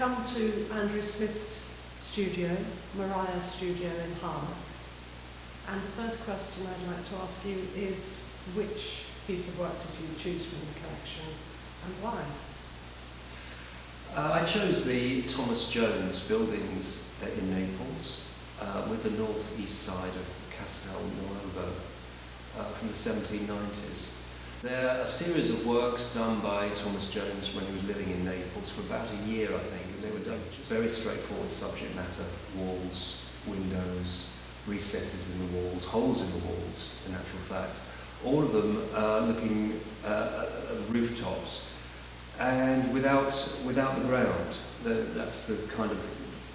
come to Andrew Smith's studio, Mariah's studio in Hull. And the first question I'd like to ask you is, which piece of work did you choose from the collection and why? I chose the Thomas Jones buildings in Naples with the north-east side of Castel from the 1790s. They're a series of works done by Thomas Jones when he was living in Naples for about a year, I think, and they were done very straightforward subject matter: walls, windows, recesses in the walls, holes in the walls, in actual fact. All of them looking at the rooftops and without the ground. That's the kind of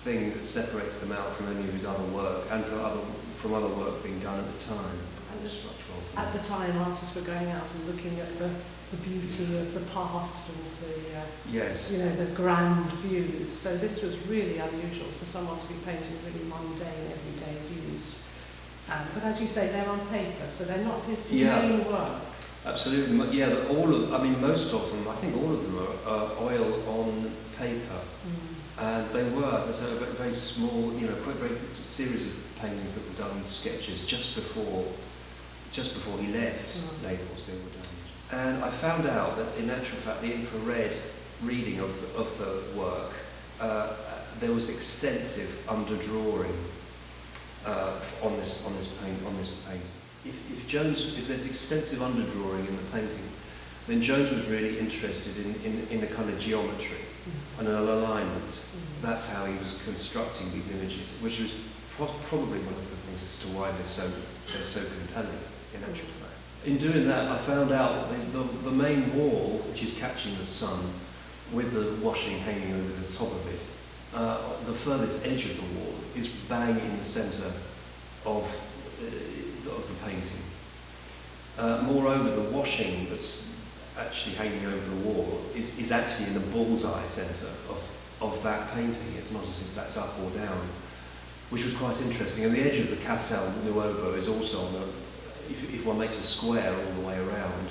thing that separates them out from any of his other work and from other work being done at the time. At the time, artists were going out and looking at the beauty of the past and the grand views. So this was really unusual for someone to be painting really mundane, everyday views. But as you say, they're on paper, so they're not his main work. Absolutely. Yeah, most of them, I think all of them are oil on paper. And they were, as I say, a very small, quite a very series of paintings that were done, sketches, just before he left Naples. They were done. And I found out that, in actual fact, the infrared reading of the work, there was extensive underdrawing on this painting. If there's extensive underdrawing in the painting, then Jones was really interested in a kind of geometry and an alignment. That's how he was constructing these images, which was probably one of the things as to why they're so compelling in actual fact. In doing that, I found out that the main wall, which is catching the sun, with the washing hanging over the top of it, the furthest edge of the wall is bang in the centre of the painting. Moreover, the washing that's actually hanging over the wall is actually in the bullseye centre of that painting. It's not as if that's up or down, which was quite interesting. And the edge of the AIL-WNEUD is also on if one makes a square all the way around,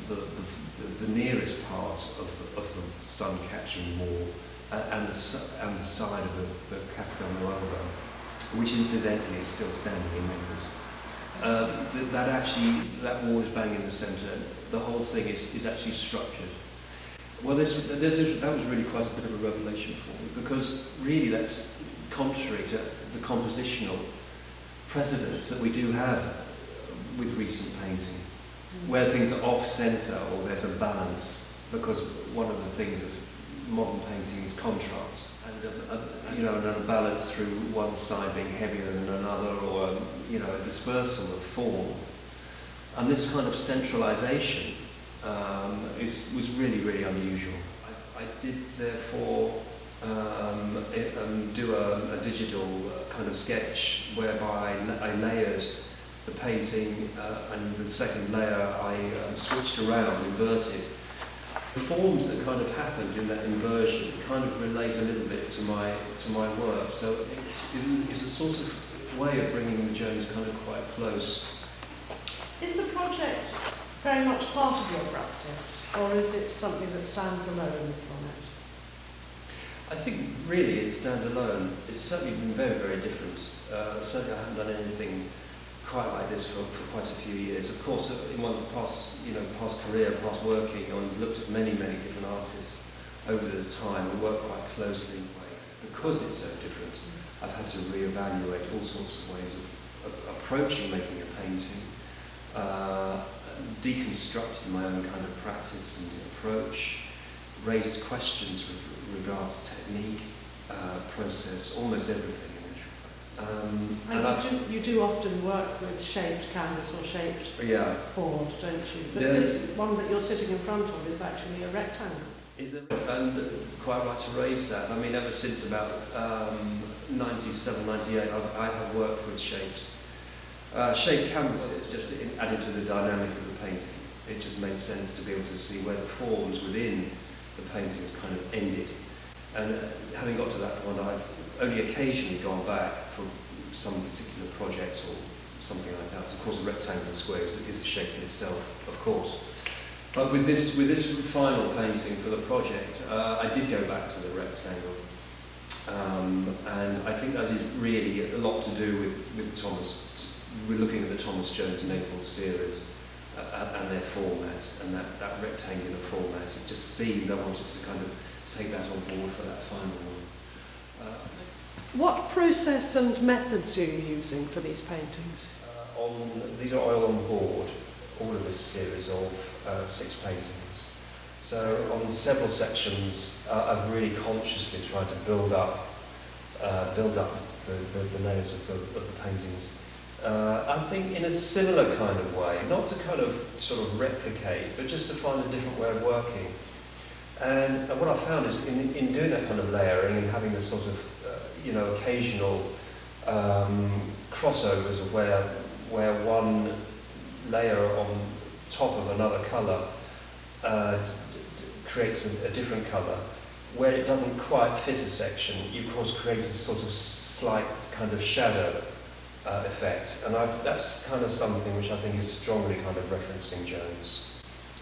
the nearest part of the sun catching wall and the side of the AIL-WNEUD, which incidentally is still standing in Naples. That wall is bang in the centre. The whole thing is actually structured. Well, that was really quite a bit of a revelation for me, because really that's contrary to the compositional precedents that we do have with recent painting, where things are off-centre or there's a balance, because one of the things of modern painting is contrast, and a balance through one side being heavier than another, or a dispersal of form. And this kind of centralisation was really, really unusual. I did therefore do a digital kind of sketch whereby I layered the painting, and the second layer I switched around, inverted. The forms that kind of happened in that inversion kind of relate a little bit to my work. So it's a sort of way of bringing the Jones kind of quite close. Is the project very much part of your practice, or is it something that stands alone from it? I think really it's standalone. It's certainly been very, very different. Certainly I haven't done anything quite like this for quite a few years. Of course, in one's past career, past working, one's looked at many, many different artists over the time and worked quite closely. Because it's so different, I've had to reevaluate all sorts of ways of approaching making a painting, deconstructed my own kind of practice and approach, raised questions with regard to technique, process, almost everything. You do often work with shaped canvas or shaped board, don't you? But this one that you're sitting in front of is actually a rectangle. And quite right to raise that. I mean, ever since about 97, 98, I have worked with shaped canvases, just added to the dynamic of the painting. It just made sense to be able to see where the forms within the paintings kind of ended. And having got to that point, I've only occasionally gone back for some particular projects or something like that. Of course, a rectangle and square is a shape in itself, of course. But with this final painting for the project, I did go back to the rectangle. And I think that is really a lot to do with Thomas. We're looking at the Thomas Jones Naples series and their format, and that rectangular format. It just seemed I wanted to kind of take that on board for that final one. What process and methods are you using for these paintings? These are oil on board, all of this series of 6 paintings. So on several sections, I've really consciously tried to build up the layers of the paintings. I think in a similar kind of way, not to kind of sort of replicate, but just to find a different way of working. And what I found is in doing that kind of layering and having this sort of occasional crossovers of where one layer on top of another colour creates a different colour. Where it doesn't quite fit a section, you of course create a sort of slight kind of shadow effect, and that's kind of something which I think is strongly kind of referencing Jones.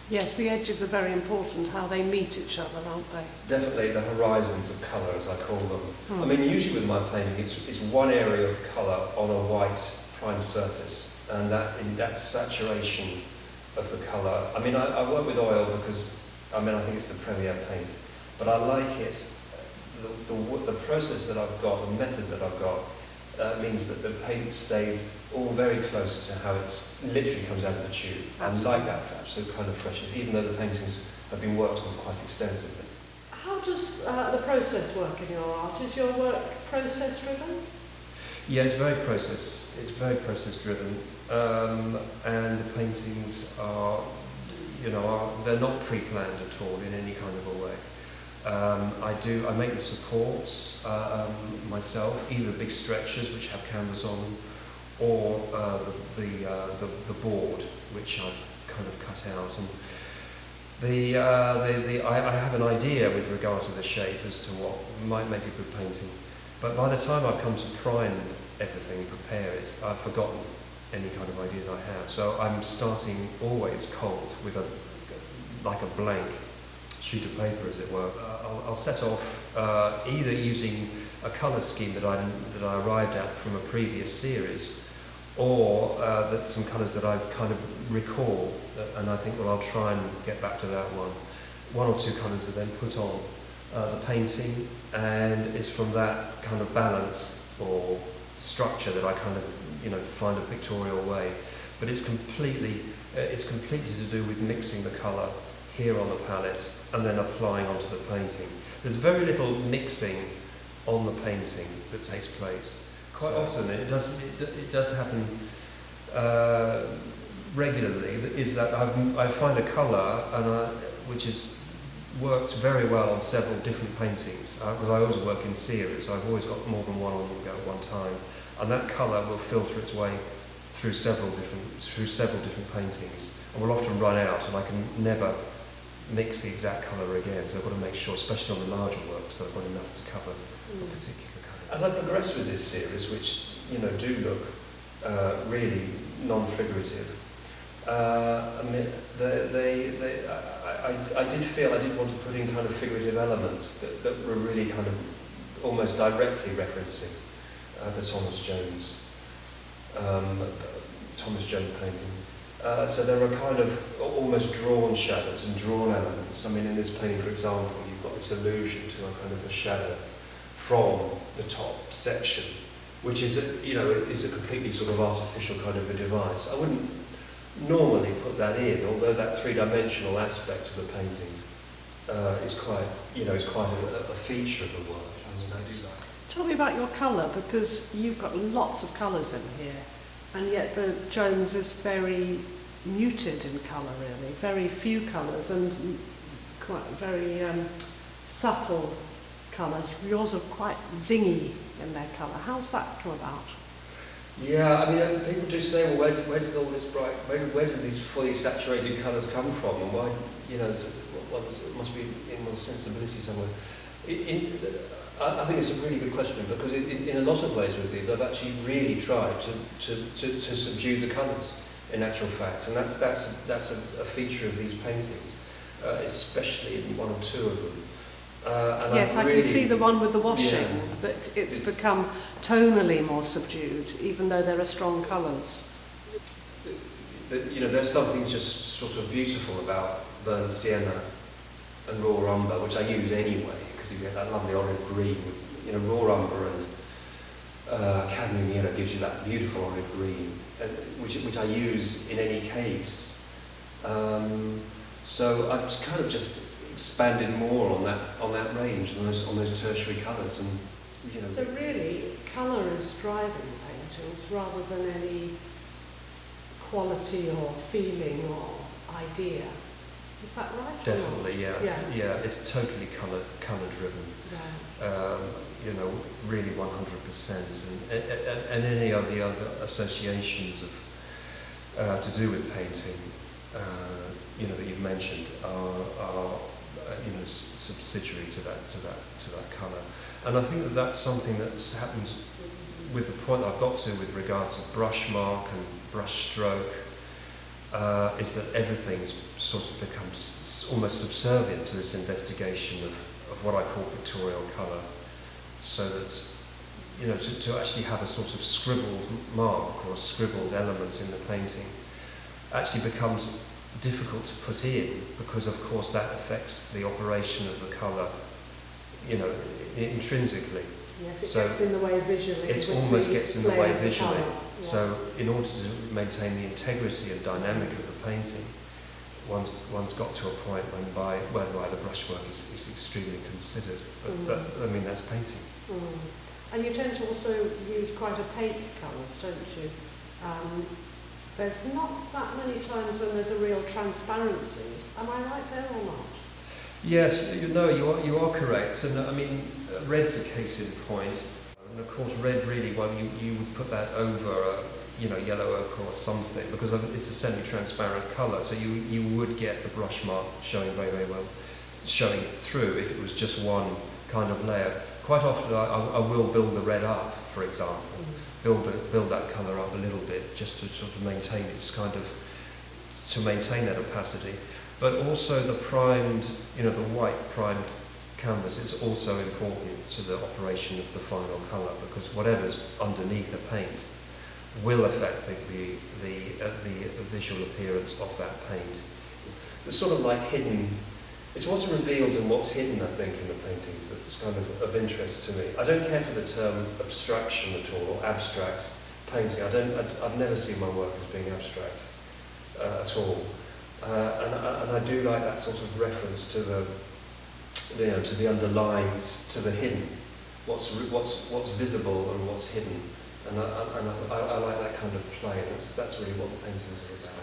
Yes, the edges are very important, how they meet each other, aren't they? Definitely the horizons of colour, as I call them. I mean, usually with my painting, it's one area of colour on a white prime surface, and that saturation of the colour. I mean, I work with oil because, I think it's the premier paint, but I like it. The process that I've got, the method that I've got, means that the paint stays all very close to how it's literally comes out of the tube. And like that absolute kind of freshness, even though the paintings have been worked on quite extensively. How does the process work in your art? Is your work process driven? Yeah, it's very process driven, and the paintings are, they're not pre-planned at all in any kind of a way. I make the supports myself, either big stretchers which have canvas on them, or the board which I've kind of cut out. And I have an idea with regard to the shape as to what might make a good painting, but by the time I've come to prime everything and prepare it, I've forgotten any kind of ideas I have. So I'm starting always cold with like a blank sheet of paper, as it were. I'll set off either using a colour scheme that I arrived at from a previous series, or some colours that I kind of recall, and I think, well, I'll try and get back to that one. One or two colours are then put on the painting, and it's from that kind of balance or structure that I kind of, find a pictorial way. But it's completely to do with mixing the colour here on the palette and then applying onto the painting. There's very little mixing on the painting that takes place. Quite often it does happen regularly, is that I find a colour which is worked very well on several different paintings, because I always work in series, so I've always got more than one on the go at one time, and that colour will filter its way through several different paintings, and will often run out, and I can never mix the exact colour again, so I've got to make sure, especially on the larger works, that I've got enough to cover a particular colour. As I progress with this series, which do look really non-figurative, I did feel I did want to put in kind of figurative elements that were really kind of almost directly referencing the Thomas Jones painting. So there are kind of almost drawn shadows and drawn elements. I mean, in this painting, for example, you've got this allusion to a kind of a shadow from the top section, which is a completely sort of artificial kind of a device. I wouldn't normally put that in, although that three-dimensional aspect of the paintings is quite a feature of the work. Tell me about your colour, because you've got lots of colours in here, and yet the Jones is very muted in colour, really. Very few colours and quite very subtle colours. Yours are quite zingy in their colour. How's that come about? Yeah, I mean, people do say, well, where does all this bright, where do these fully saturated colours come from, and why, it must be in one's sensibility somewhere. I think it's a really good question, because in a lot of ways with these, I've actually really tried to subdue the colours. in actual fact, and that's a feature of these paintings, especially in one or two of them. Yes, I can see the one with the washing, but it's become tonally more subdued, even though there are strong colours. You know, there's something just sort of beautiful about burnt sienna and raw umber, which I use anyway, because you get that lovely olive green. You know, raw umber and cadmium yellow gives you that beautiful olive green, which I use in any case. So I've just kind of just expanded more on that range, on those tertiary colours, and you know. So really, colour is driving paintings rather than any quality or feeling or idea. Is that right? Definitely, yeah. It's totally colour driven. Yeah. You know, really 100%, and any of the other associations of to do with painting, you know, that you've mentioned are you know, subsidiary to that colour. And I think that that's something that's happened with the point I've got to with regards to brush mark and brush stroke, is that everything's sort of becomes almost subservient to this investigation of what I call pictorial colour, so that, you know, to actually have a sort of scribbled mark or a scribbled element in the painting actually becomes difficult to put in, because of course that affects the operation of the colour, you know, intrinsically. Yes, it gets in the way visually. It almost gets in the way visually. Yeah. So in order to maintain the integrity and dynamic of the painting, one's got to a point whereby the brushwork is extremely considered. But I mean, that's painting. And you tend to also use quite opaque colours, don't you? There's not that many times when there's a real transparency. Am I right there or not? Yes, no, you are correct. And I mean, red's a case in point. And of course, red really, well, you would put that over a, you know, yellow ochre or something, because it's a semi-transparent colour. So you would get the brush mark showing very, very well, showing through if it was just one kind of layer. Quite often, I will build the red up, for example. Build that colour up a little bit, just to sort of maintain its kind of, to maintain that opacity. But also the primed, you know, the white primed canvas is also important to the operation of the final colour, because whatever's underneath the paint will affect the visual appearance of that paint. It's sort of like hidden. It's what's revealed and what's hidden, I think, in the paintings that's kind of interest to me. I don't care for the term abstraction at all, or abstract painting. I've never seen my work as being abstract at all. And I do like that sort of reference to the, you know, to the underlying, to the hidden, what's visible and what's hidden, and I like that kind of play. That's really what the painting is about.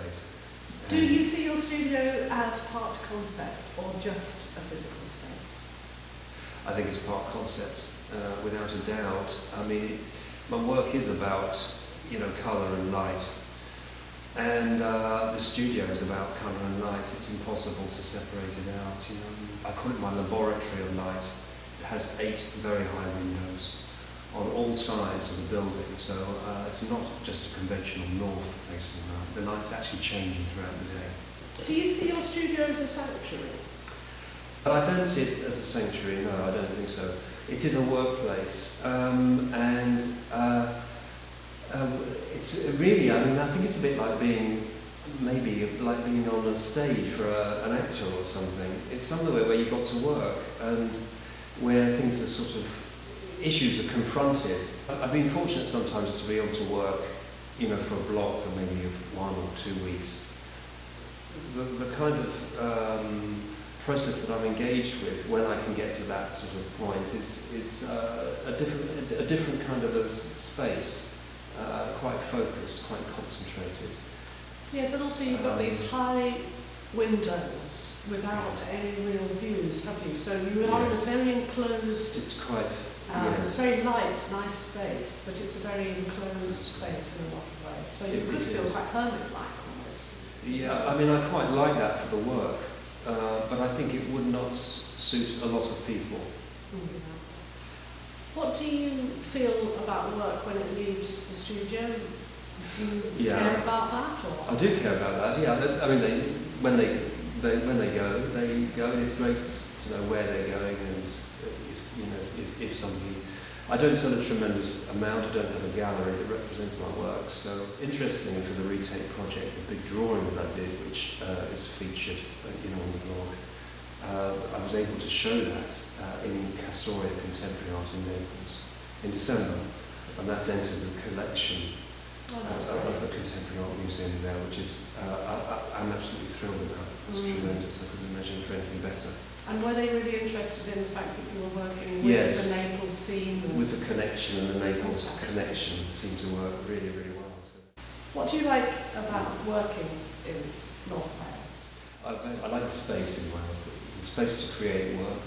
Do you see your studio as part concept or just a physical space? I think it's part concept, without a doubt. I mean, my work is about, you know, colour and light. And the studio is about colour and light. It's impossible to separate it out, you know. I call it my laboratory of light. It has 8 very high windows on all sides of the building, so it's not just a conventional north-facing light. The light's actually changing throughout the day. Do you see your studio as a sanctuary? But I don't see it as a sanctuary, no, I don't think so. It is a workplace, it's really, I mean, I think it's a bit like being, maybe like being on a stage for an actor or something. It's somewhere where you've got to work and where things are sort of, issues are confronted. I've been fortunate sometimes to be able to work, you know, for a block for maybe 1 or 2 weeks. The kind of process that I'm engaged with when I can get to that sort of point is a different kind of a space. Quite focused, quite concentrated. Yes, and also you've got these high windows without any real views, have you? So you are in a very enclosed, it's quite, very light, nice space, but it's a very enclosed space in a lot of ways. So you could feel quite hermit-like almost. Yeah, I mean, I quite like that for the work, but I think it would not suit a lot of people. What do you feel about work when it leaves the studio? Do you care about that? Or? I do care about that, yeah. I mean, when they go, and it's great to know where they're going, and if somebody. I don't sell a tremendous amount. I don't have a gallery that represents my work. So, interestingly, for the Retake project, the big drawing that I did, which is featured, on the blog, I was able to show that in Castoria Contemporary Art in Naples in December, and that's entered the collection of the Contemporary Art Museum there, which is I'm absolutely thrilled with that. It's tremendous. I couldn't imagine for anything better. And were they really interested in the fact that you were working with the Naples scene? With the connection, and the Naples connection seemed to work really, really well. So. What do you like about working in North Wales? I like the space in Wales, the space to create work.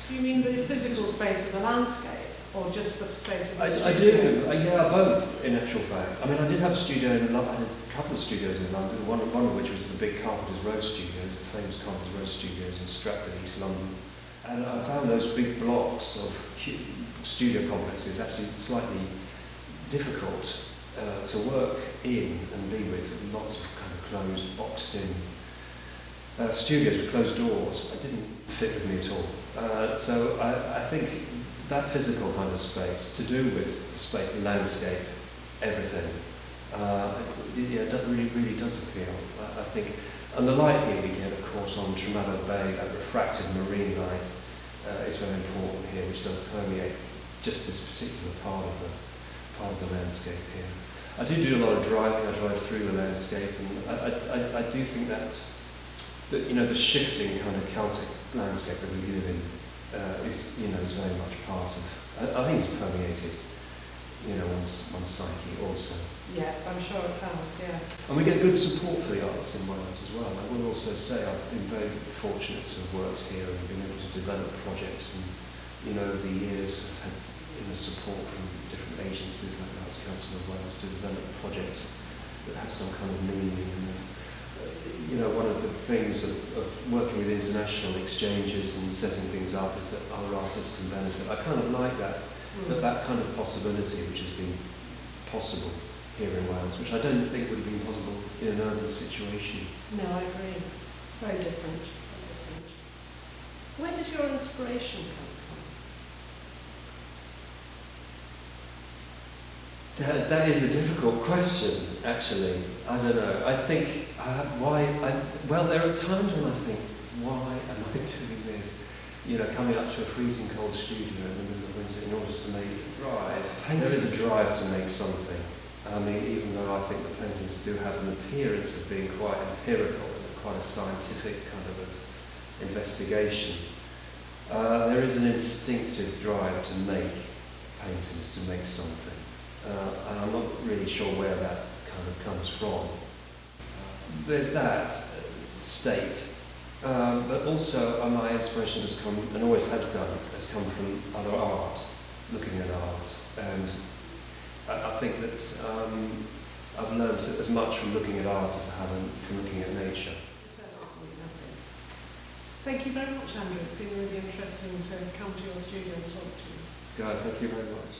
Do you mean the physical space of the landscape, or just the space of the I do, both, in actual fact. I mean, I did have a studio in London. I had a couple of studios in London, one of which was the big Carpenter's Row Studios, the famous Carpenter's Row Studios in Stratford, East London. And I found those big blocks of studio complexes actually slightly difficult to work in and be with. Lots of kind of closed, boxed-in studios with closed doors. It didn't fit with me at all. So I think that physical kind of space, to do with space, landscape, everything, that really does appeal. I think, and the light here we get, of course, on Tremallow Bay, that refracted marine light, is very important here, which does permeate just this particular part of the landscape here. I do a lot of driving. I drive through the landscape, and I do think that the shifting kind of Celtic landscape that we live in is very much part of. I think it's permeated, one's psyche also. Yes, I'm sure it has, yes. And we get good support for the arts in Wales as well. I will also say I've been very fortunate to have worked here and been able to develop projects, and over the years I've had support from different agencies like the Arts Council of Wales to develop projects that have some kind of meaning. And one of the things of working with international exchanges and setting things up is that other artists can benefit. I kind of like that kind of possibility which has been possible here in Wales, which I don't think would have been possible in an urban situation. No, I agree. Very different. Where does your inspiration come from? That is a difficult question, actually. I don't know. I think, there are times when I think, why am I doing this? Coming up to a freezing cold studio in the middle of winter in order to make it drive. There is a drive to make something. I mean, even though I think the paintings do have an appearance of being quite empirical and quite a scientific kind of investigation, there is an instinctive drive to make paintings, to make something. And I'm not really sure where that kind of comes from. There's that state, but also my inspiration has come, and always has come from other art, looking at art. And I think that I've learned as much from looking at art as I have from looking at nature. Thank you very much, Andrew. It's been really interesting to come to your studio and talk to you. Guy, thank you very much.